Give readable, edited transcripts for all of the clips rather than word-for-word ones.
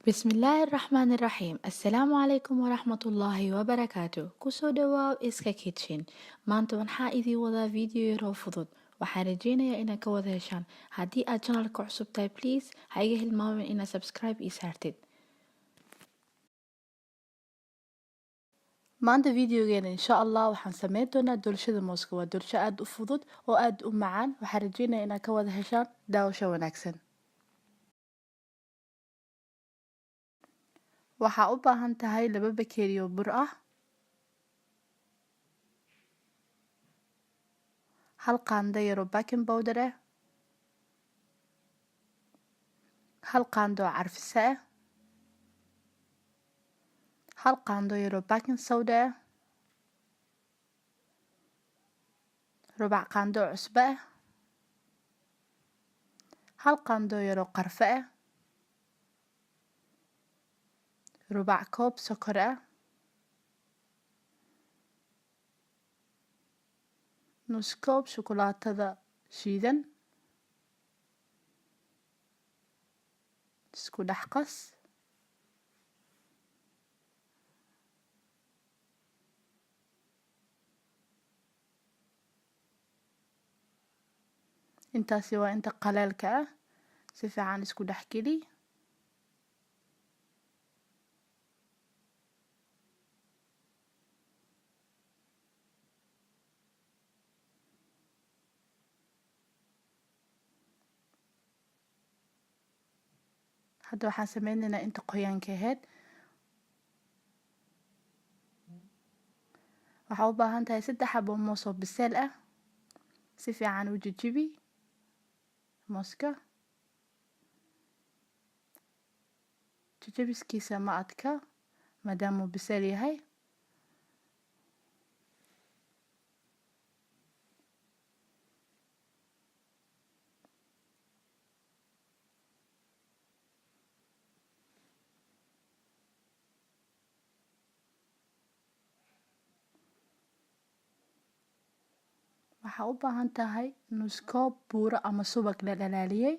بسم الله الرحمن الرحيم. السلام عليكم ورحمة الله وبركاته. kusoo dhawaaw iska kitchen. maanta waxaan idin wadaa video yaroo fudud. waxaan rajeynayaa inaad ka wada heshaan. haddii aad channelka cusub tahay please ha iga hilmaamin inaad subscribe ii saartid. maanta videogeena insha allah waxaan sameyn doonaa doolshada mooska. waa doolsho aad u fudud oo aad u macaan. waxaan rajeynayaa inaad ka wada heshaan daawasho wanaagsan. waxaa u baahan tahay 2 bakeeri oo bur ah, 1 qaando yar oo baking powder ah, 1 qaando oo carfisa ah, 1 qaando yar oo baking soda ah, 1/4 qaando oo cusbo ah, 1 qaando yar oo qarfo ah, 1/4 koob sokor ah, nus koob shukulaatada shiidan, isku dhex qas. intaasi waa inta qaleelka ah. si fiican isku dhex geli. hadda waxaan sameynaynaa inta qoyaanka ahayd. waxaa u baahan tahay 3 xabo moos oo biseel ah. si fiican u jajabi mooska. jajabiskiisa ma adka maadaama uu biseel yahay. waxaa u baahan tahay nus koob buuro ama subag la dhalaaliyay.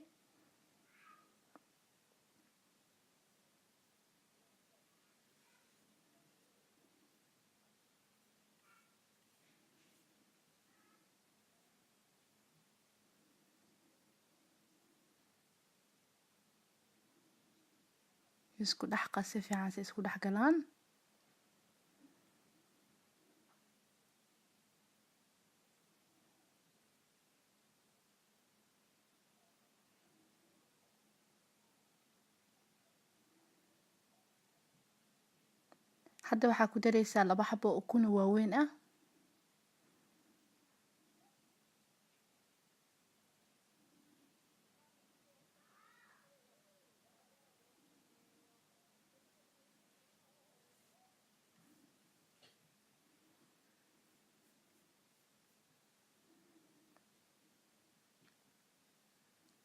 isku dhex qas si fiican si isku dhex galaan. hadda waxaa ku dareysaa 2 xabo oo ukun waaweyn ah.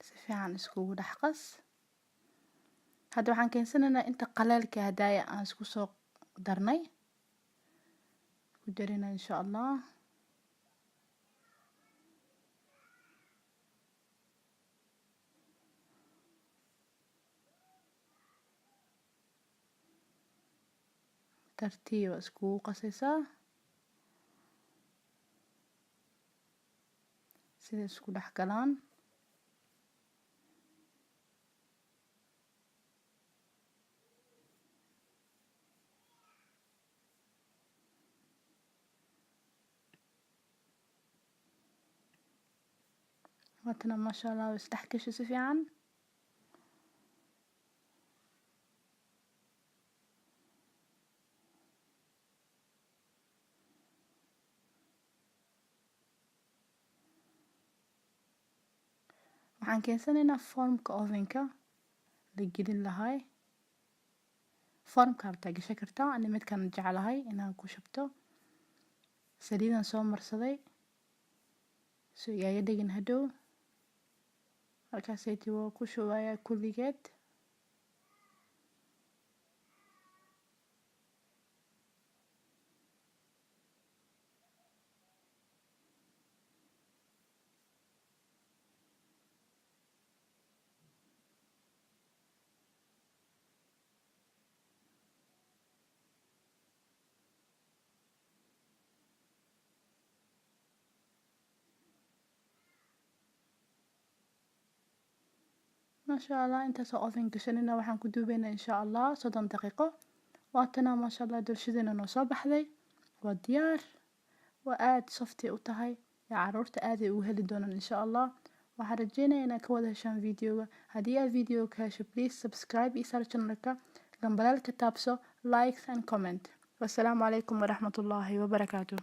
si fiican iskugu dhex qas. hadda waxaan keensanaynaa inta qaleelka hadaaya aan isku soo darnay. ku darina insha allah. tartiib iskugu qasaysaa sida isku dhex galaan. waatana maasha allah way isdhex gashay si fiican. waxaan keensanaynaa foormka ovenka la gelin lahay. foormka rabtaa gashan kartaa. ani midkan jeclahay inaan ku shubto. saliidan soo marsaday so igaaga dhegin hadhow. halkaaseyti waa ku shubayaa kulligeed. sha allah intaasoo oven gashanina waxaan ku duubaynaa insha allah 30 daqiiqo. waatana maasha allah doorshadeena noo soo baxday. waa diyaar. waa aad softi u tahay. caruurta aad ay ugu heli doonaan insha allah. waxaan rajeynayaa inaad ka wada heshaan videoga. haddii aad videoga ka hesho please subscribe iyo sar channelka, gambalaalka taabso, likes and comment. wassalaamu calaykum waraxmatullaahi wabarakaatuh.